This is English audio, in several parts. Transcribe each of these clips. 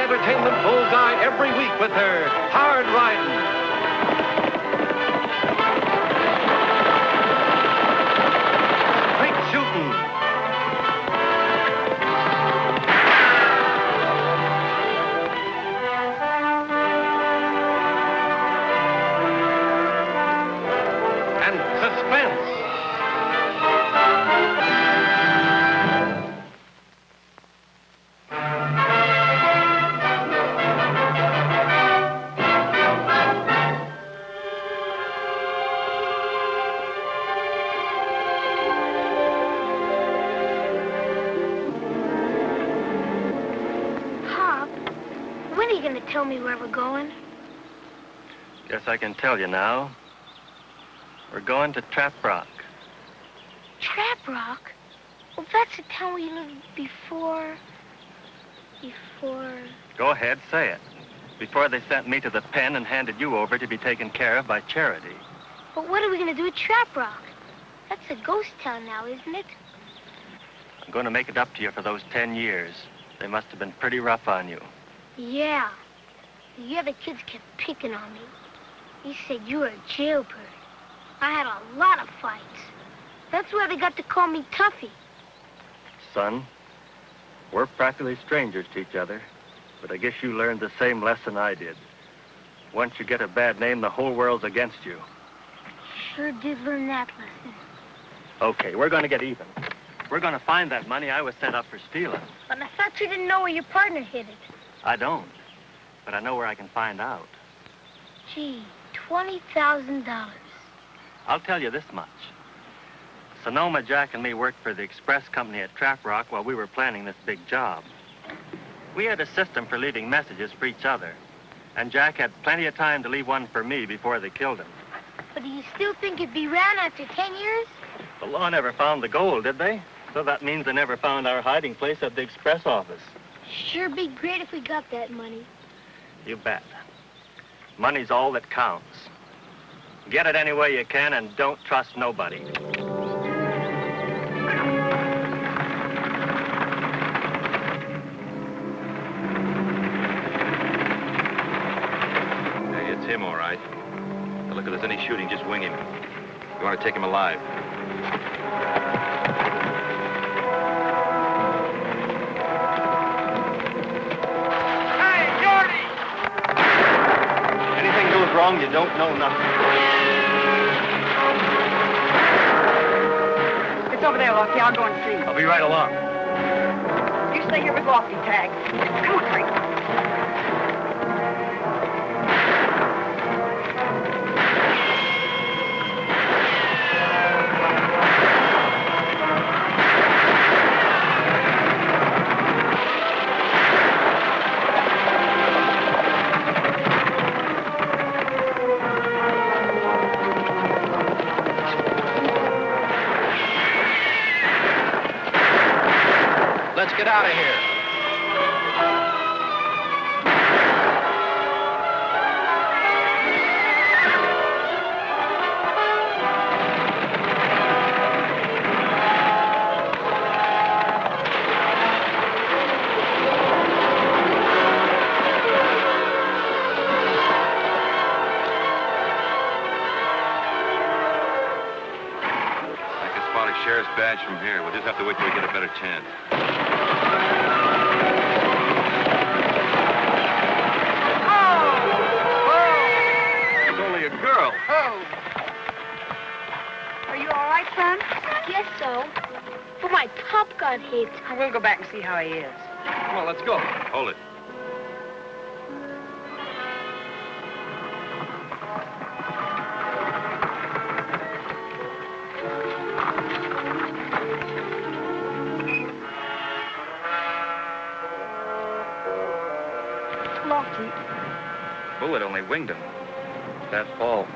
entertainment bullseye every week with her hard riding. Straight shooting. And suspense. Tell me where we're going. Guess I can tell you now. We're going to Trap Rock. Trap Rock? Well, that's the town where you lived before... Go ahead, say it. Before they sent me to the pen and handed you over to be taken care of by Charity. But what are we going to do at Trap Rock? That's a ghost town now, isn't it? I'm going to make it up to you for those 10 years. They must have been pretty rough on you. Yeah. The other kids kept picking on me. They said you were a jailbird. I had a lot of fights. That's why they got to call me Tuffy. Son, we're practically strangers to each other, but I guess you learned the same lesson I did. Once you get a bad name, the whole world's against you. Sure did learn that lesson. Okay, we're going to get even. We're going to find that money I was sent up for stealing. But I thought you didn't know where your partner hid it. I don't. But I know where I can find out. Gee, $20,000. I'll tell you this much. Sonoma Jack and me worked for the express company at Trap Rock while we were planning this big job. We had a system for leaving messages for each other. And Jack had plenty of time to leave one for me before they killed him. But do you still think it'd be around after 10 years? The law never found the gold, did they? So that means they never found our hiding place at the express office. Sure be great if we got that money. You bet. Money's all that counts. Get it any way you can and don't trust nobody. Hey, it's him, all right. Now, look, if there's any shooting, just wing him. You want to take him alive. Wrong, you don't know nothing. It's over there, Lucky. I'll go and see. I'll be right along. You stay here with Lofty, Tagg. Come on, Frank. Let's get out of here. I can spot a sheriff's badge from here. We'll just have to wait till we get a better chance. Guess so. But my pup got hit. We'll go back and see how he is. Come on, let's go. Hold it. Lofty. Bullet only winged him. That fall.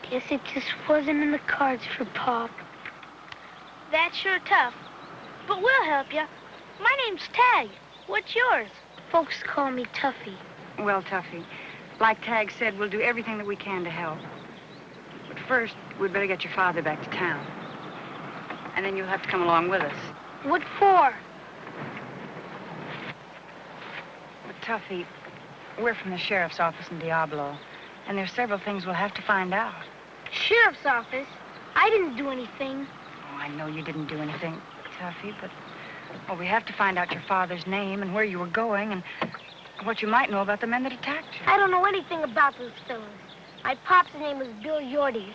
Guess it just wasn't in the cards for Pop. That's sure tough. But we'll help you. My name's Tagg. What's yours? Folks call me Tuffy. Well, Tuffy, like Tagg said, we'll do everything that we can to help. But first, we'd better get your father back to town. And then you'll have to come along with us. What for? Tuffy, we're from the sheriff's office in Diablo, and there's several things we'll have to find out. Sheriff's office? I didn't do anything. Oh, I know you didn't do anything, Tuffy, but... Well, we have to find out your father's name and where you were going and what you might know about the men that attacked you. I don't know anything about those fellas. My pop's name was Bill Yorty.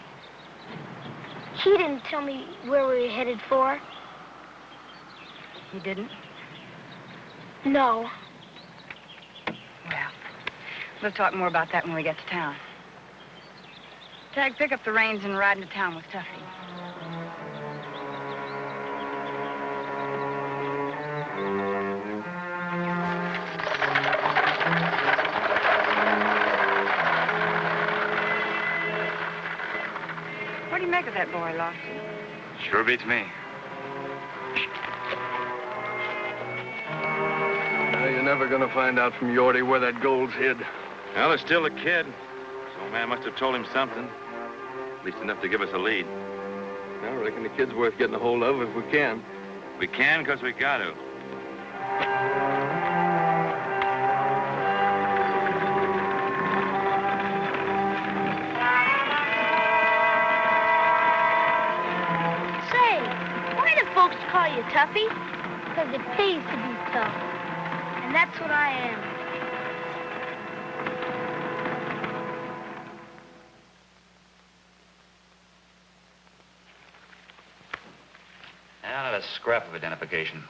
He didn't tell me where we were headed for. He didn't? No. Well, we'll talk more about that when we get to town. Tagg, pick up the reins and ride into town with Tuffy. What do you make of that boy, Lauter? Sure beats me. You're never gonna find out from Yorty where that gold's hid. Well, it's still a kid. So man must have told him something. At least enough to give us a lead. I reckon the kid's worth getting a hold of if we can. We can because we got to. Say, why do folks call you Tuffy? Because it pays to be tough. And that's what I am. Now, not a scrap of identification.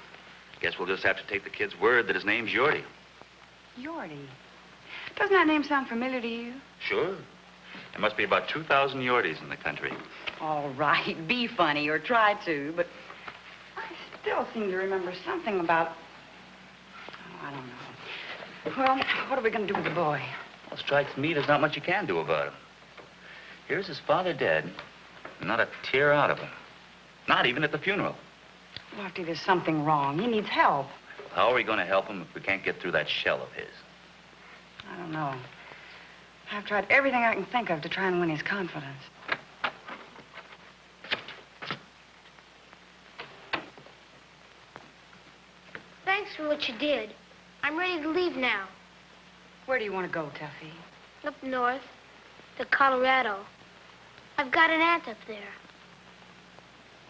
Guess we'll just have to take the kid's word that his name's Yorty. Yorty? Doesn't that name sound familiar to you? Sure. There must be about 2,000 Yorties in the country. All right, be funny or try to, but I still seem to remember something about... Oh, I don't know. Well, what are we going to do with the boy? Well, strikes me there's not much you can do about him. Here's his father dead, and not a tear out of him. Not even at the funeral. Lofty, there's something wrong. He needs help. How are we going to help him if we can't get through that shell of his? I don't know. I've tried everything I can think of to try and win his confidence. Thanks for what you did. I'm ready to leave now. Where do you want to go, Tuffy? Up north to Colorado. I've got an aunt up there.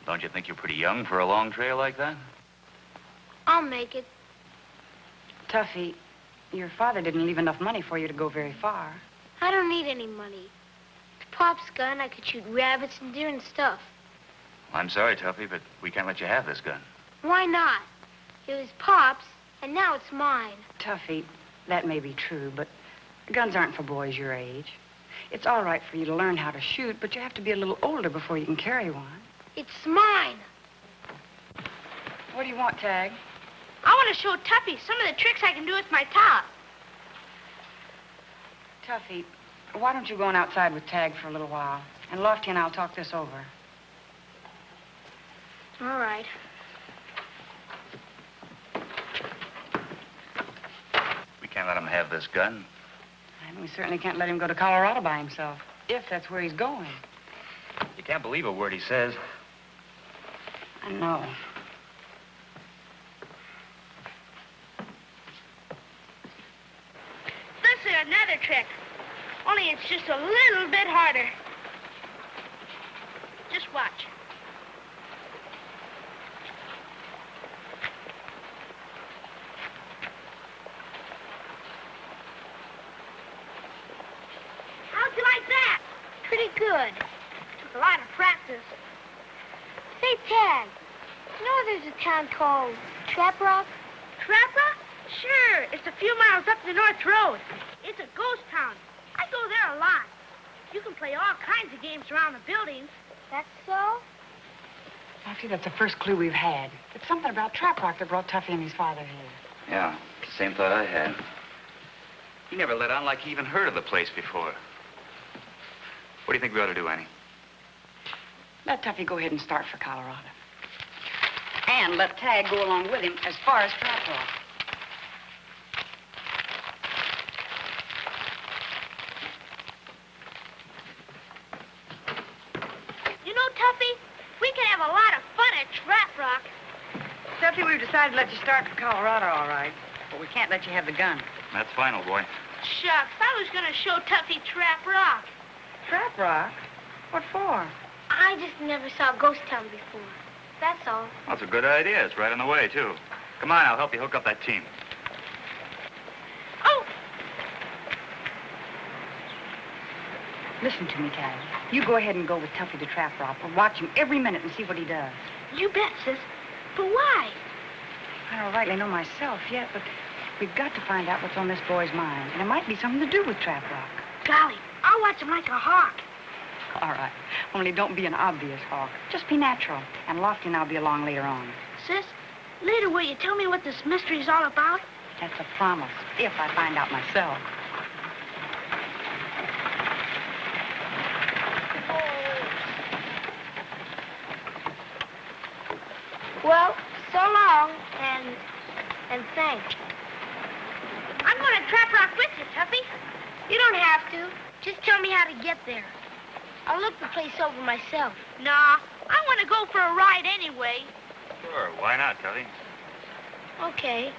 Don't you think you're pretty young for a long trail like that? I'll make it. Tuffy, your father didn't leave enough money for you to go very far. I don't need any money. With Pop's gun, I could shoot rabbits and deer and stuff. Well, I'm sorry, Tuffy, but we can't let you have this gun. Why not? It was Pop's, and now it's mine. Tuffy, that may be true, but guns aren't for boys your age. It's all right for you to learn how to shoot, but you have to be a little older before you can carry one. It's mine. What do you want, Tagg? I want to show Tuffy some of the tricks I can do with my top. Tuffy, why don't you go on outside with Tagg for a little while? And Lofty and I'll talk this over. All right. We can't let him have this gun. And we certainly can't let him go to Colorado by himself, if that's where he's going. You can't believe a word he says. I know. This is another trick. Only it's just a little bit harder. Just watch. How'd you like that? Pretty good. Took a lot of practice. Say, Tagg, you know there's a town called Trap Rock? Trap Rock? Sure. It's a few miles up the North Road. It's a ghost town. I go there a lot. You can play all kinds of games around the buildings. That's so? Lofty, that's the first clue we've had. It's something about Trap Rock that brought Tuffy and his father here. Yeah, same thought I had. He never let on like he even heard of the place before. What do you think we ought to do, Annie? Let Tuffy go ahead and start for Colorado. And let Tagg go along with him as far as Trap Rock. You know, Tuffy, we can have a lot of fun at Trap Rock. Tuffy, we've decided to let you start for Colorado, all right. But we can't let you have the gun. That's fine, old boy. Shucks, I was gonna show Tuffy Trap Rock. Trap rock? What for? I just never saw Ghost Town before. That's all. That's a good idea. It's right on the way, too. Come on, I'll help you hook up that team. Oh! Listen to me, Tagg. You go ahead and go with Tuffy to Trap Rock. We'll watch him every minute and see what he does. You bet, sis. But why? I don't rightly know myself yet, but we've got to find out what's on this boy's mind. And it might be something to do with Trap Rock. Golly, I'll watch him like a hawk. All right. Only don't be an obvious hawk. Just be natural. And Lofty and I'll be along later on. Sis, later will you tell me what this mystery's all about? That's a promise, if I find out myself. Well, so long, and thanks. I'm going to Trap Rock with you, Tuffy. You don't have to. Just tell me how to get there. I'll look the place over myself. Nah, I want to go for a ride anyway. Sure, why not, Tuffy? Okay.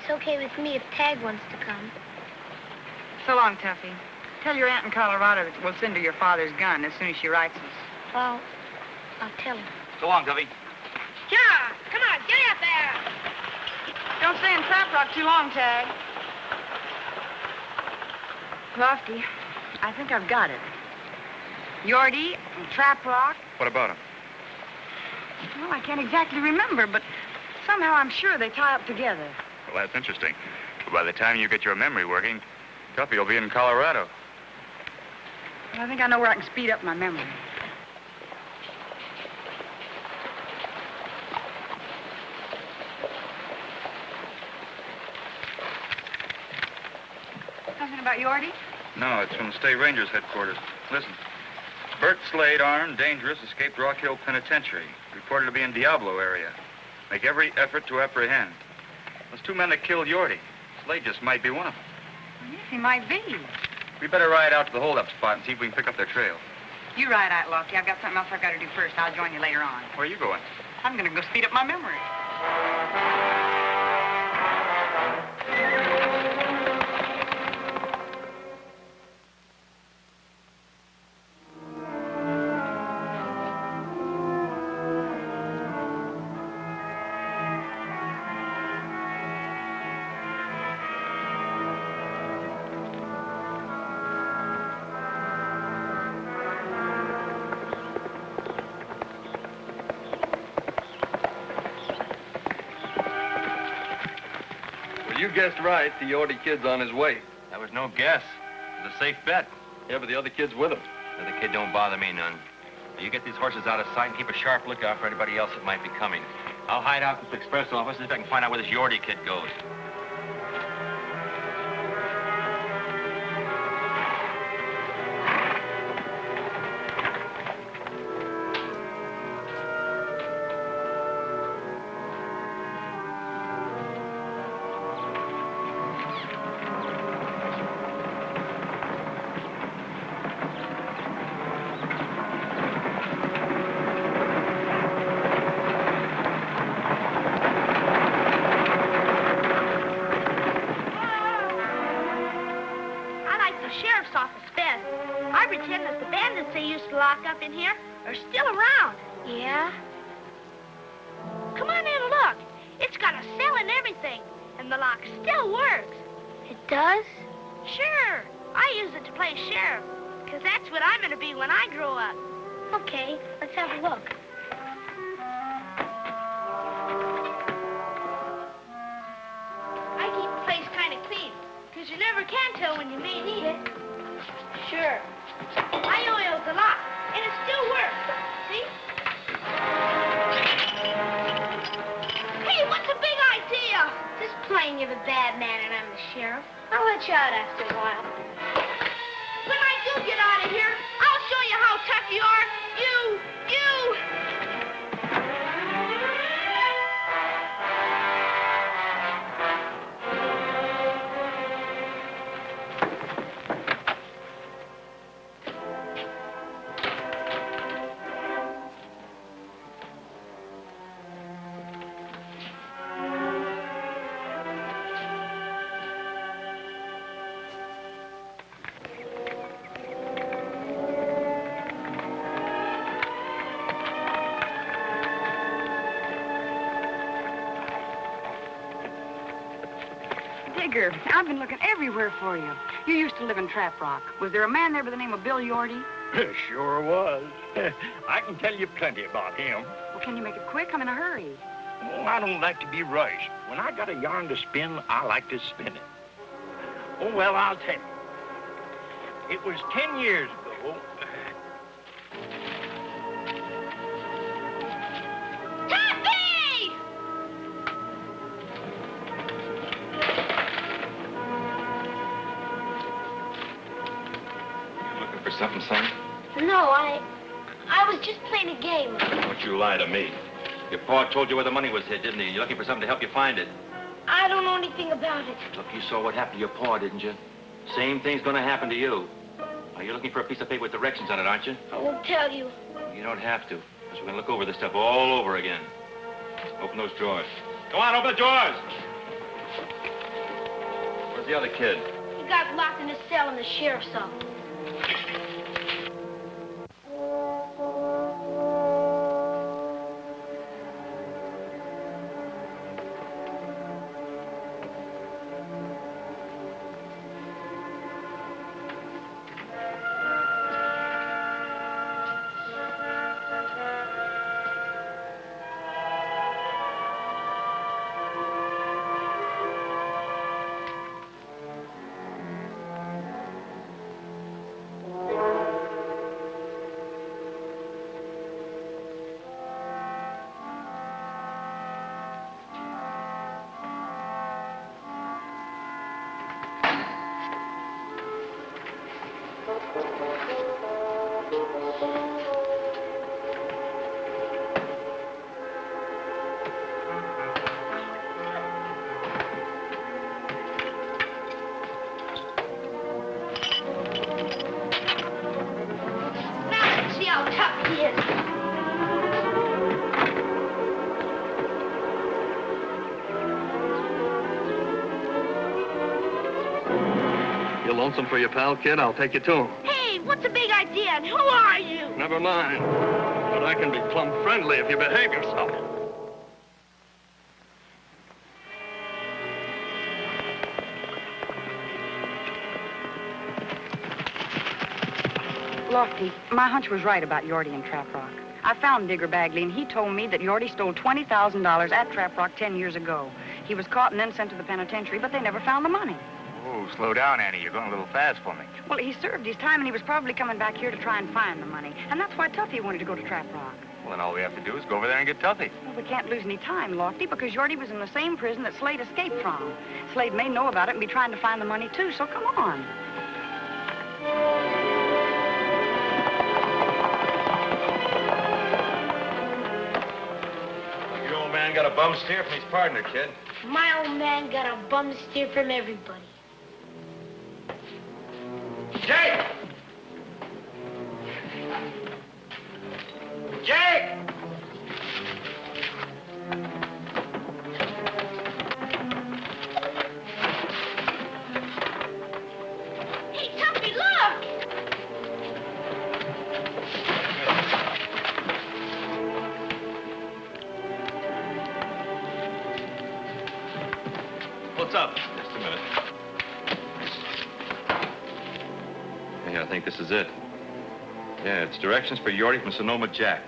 It's okay with me if Tagg wants to come. So long, Tuffy. Tell your aunt in Colorado that we'll send her your father's gun as soon as she writes us. Well, I'll tell her. So long, Tuffy. Yeah, come on, get out there. Don't stay in Trap Rock too long, Tagg. Lofty, I think I've got it. Yorty and Trap Rock. What about him? Well, I can't exactly remember, but somehow I'm sure they tie up together. Well, that's interesting. But by the time you get your memory working, Tuffy will be in Colorado. Well, I think I know where I can speed up my memory. Something about Yorty? No, it's from the State Rangers headquarters. Listen. Bert, Slade, armed, dangerous, escaped Rock Hill Penitentiary. Reported to be in Diablo area. Make every effort to apprehend. Those two men that killed Yorty. Slade just might be one of them. Well, yes, he might be. We better ride out to the hold-up spot and see if we can pick up their trail. You ride out, Lofty. I've got something else I've got to do first. I'll join you later on. Where are you going? I'm going to go speed up my memory. You guessed right. The Yorty kid's on his way. That was no guess. It was a safe bet. Yeah, but the other kid's with him. The other kid don't bother me none. You get these horses out of sight and keep a sharp lookout for anybody else that might be coming. I'll hide out at the express office and see if I can find out where this Yorty kid goes. Up in here are still around. Yeah? Come on in and look. It's got a cell and everything, and the lock still works. It does? Sure. I use it to play sheriff, because that's what I'm going to be when I grow up. Okay, let's have a look. I keep the place kind of clean, because you never can tell when you may need it. Sure. I oiled the lock. And it still works. See? Hey, what's the big idea? Just playing you're the bad man and I'm the sheriff. I'll let you out after a while. When I do get out of here, I'll show you how tough you are. You. Digger, I've been looking everywhere for you. You used to live in Trap Rock. Was there a man there by the name of Bill Yorty? Sure was. I can tell you plenty about him. Well, can you make it quick? I'm in a hurry. Oh, I don't like to be rushed. When I got a yarn to spin, I like to spin it. Oh, well, I'll tell you. It was 10 years ago. Tuffy! You looking for something, son? No, I was just playing a game. Don't you lie to me. Your pa told you where the money was hid, didn't he? You're looking for something to help you find it. I don't know anything about it. Look, you saw what happened to your pa, didn't you? Same thing's gonna happen to you. Now, you're looking for a piece of paper with directions on it, aren't you? I won't tell you. You don't have to, because we're gonna look over this stuff all over again. Open those drawers. Go on, open the drawers! Where's the other kid? He got locked in a cell in the sheriff's office. Lonesome for your pal, kid? I'll take you to him. Hey, what's the big idea and who are you? Never mind. But I can be plumb friendly if you behave yourself. Lofty, my hunch was right about Yorty and Trap Rock. I found Digger Bagley, and he told me that Yorty stole $20,000 at Trap Rock 10 years ago. He was caught and then sent to the penitentiary, but they never found the money. Oh, slow down, Annie. You're going a little fast for me. Well, he served his time, and he was probably coming back here to try and find the money. And that's why Tuffy wanted to go to Trap Rock. Well, then all we have to do is go over there and get Tuffy. Well, we can't lose any time, Lofty, because Yorty was in the same prison that Slade escaped from. Slade may know about it and be trying to find the money, too, so come on. Your old man got a bum steer from his partner, kid. My old man got a bum steer from everybody. Jake! Jake! Hey, Tuffy, look! What's up? Just a minute. Hey, I think this is it. Yeah, it's directions for Yorty from Sonoma Jack.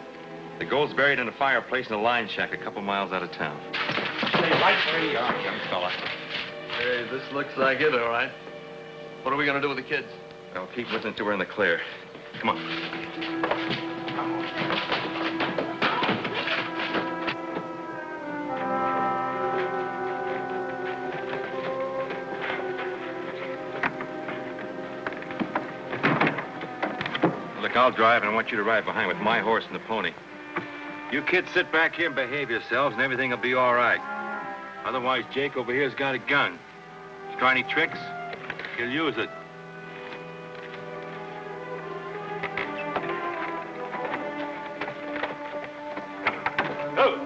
The gold's buried in a fireplace in a line shack a couple miles out of town. Stay right where you are, young fella. Hey, this looks like it, all right. What are we going to do with the kids? I'll keep listening to her in the clear. Come on. Look, I'll drive, and I want you to ride behind with my horse and the pony. You kids sit back here and behave yourselves, and everything will be all right. Otherwise, Jake over here's got a gun. Try any tricks, he'll use it. Oh!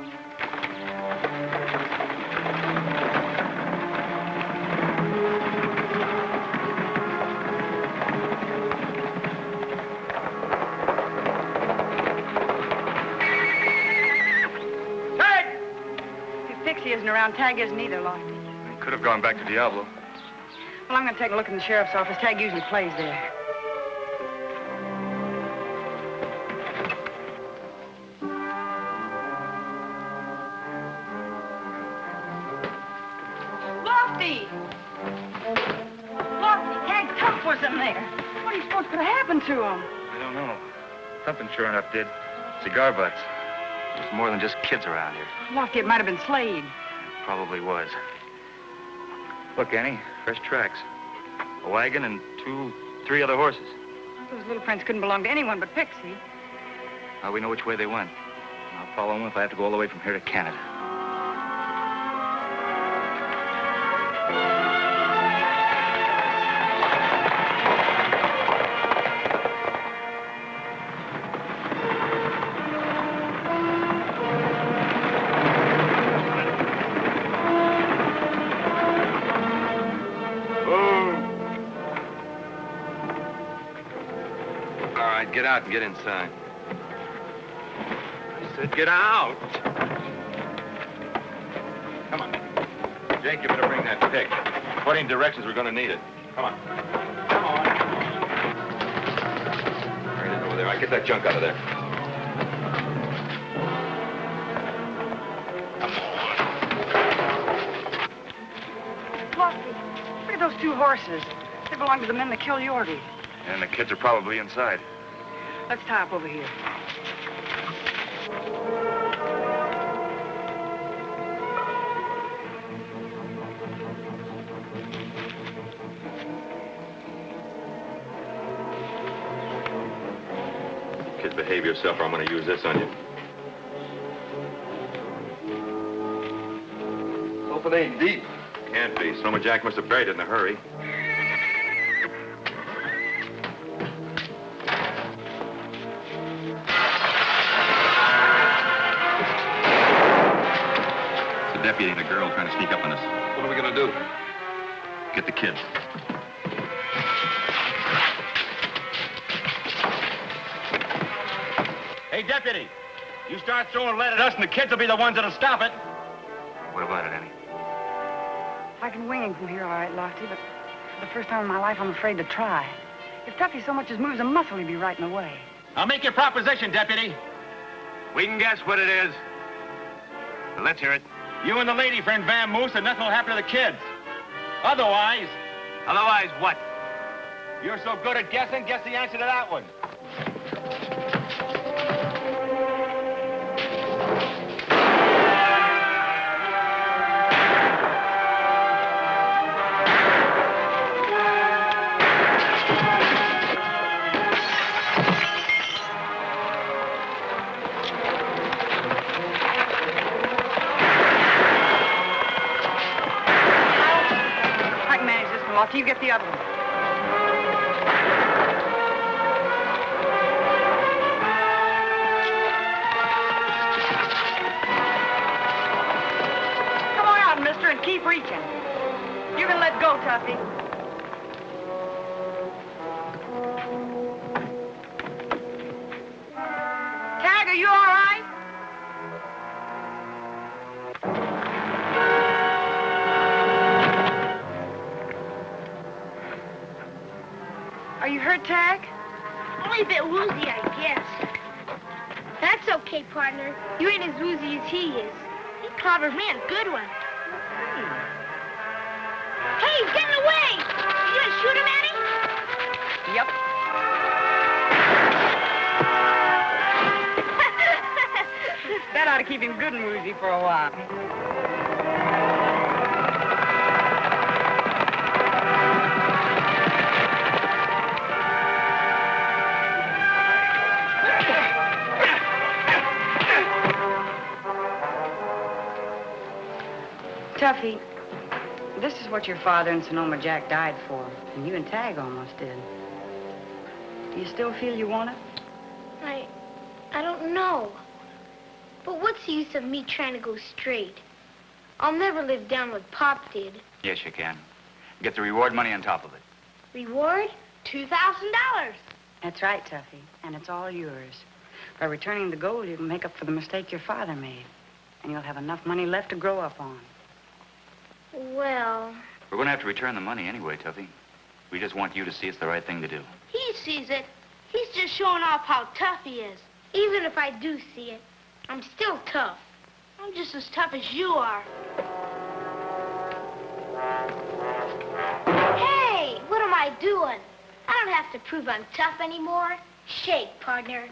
If Fixie isn't around, Tagg isn't either, Lofty. Could have gone back to Diablo. Well, I'm going to take a look in the sheriff's office. Tagg usually plays there. Lofty! Lofty, Tagg Tuff was in there. What do you suppose could have happened to him? I don't know. Something sure enough did. Cigar butts. There's more than just kids around here. Lofty, it might have been Slade. Probably was. Look, Annie, fresh tracks. A wagon and 3 other horses. Those little prints couldn't belong to anyone but Pixie. Now we know which way they went. I'll follow them if I have to go all the way from here to Canada. Get out and get inside. I said get out. Come on. Jake, you better bring that pick. According to directions, we're going to need it. Come on. Come on. Right in over there. All right, get that junk out of there. Come on. Lofty, look at those 2 horses. They belong to the men that killed Yorkie. And the kids are probably inside. Let's tie up over here. Kids, behave yourself or I'm going to use this on you. Hope it ain't deep. Can't be. Sonoma Jack must have buried it in a hurry. Deputy and a girl trying to sneak up on us. What are we going to do? Get the kids. Hey, deputy, you start throwing lead at us and the kids will be the ones that'll stop it. What about it, Annie? I can wing him from here, all right, Lofty, but for the first time in my life, I'm afraid to try. If Tuffy so much as moves a muscle, he'd be right in the way. I'll make your proposition, deputy. We can guess what it is. Well, let's hear it. You and the lady friend Van Moose, and nothing will happen to the kids. Otherwise... Otherwise, what? You're so good at guessing, guess the answer to that one. You get the other one. Come on out, mister, and keep reaching. You can let go, Tuffy. Tagg, are you all right? Are you hurt, Tagg? Only a bit woozy, I guess. That's okay, partner. You ain't as woozy as he is. He clobbers me a good one. Hey, he's getting away! You gonna shoot him, Annie? Yep. That ought to keep him good and woozy for a while. Tuffy, this is what your father and Sonoma Jack died for, and you and Tagg almost did. Do you still feel you want it? I don't know. But what's the use of me trying to go straight? I'll never live down what Pop did. Yes, you can. Get the reward money on top of it. Reward? $2,000. That's right, Tuffy, and it's all yours. By returning the gold, you can make up for the mistake your father made, and you'll have enough money left to grow up on. Well... We're going to have to return the money anyway, Tuffy. We just want you to see it's the right thing to do. He sees it. He's just showing off how tough he is. Even if I do see it, I'm still tough. I'm just as tough as you are. Hey, what am I doing? I don't have to prove I'm tough anymore. Shake, partner.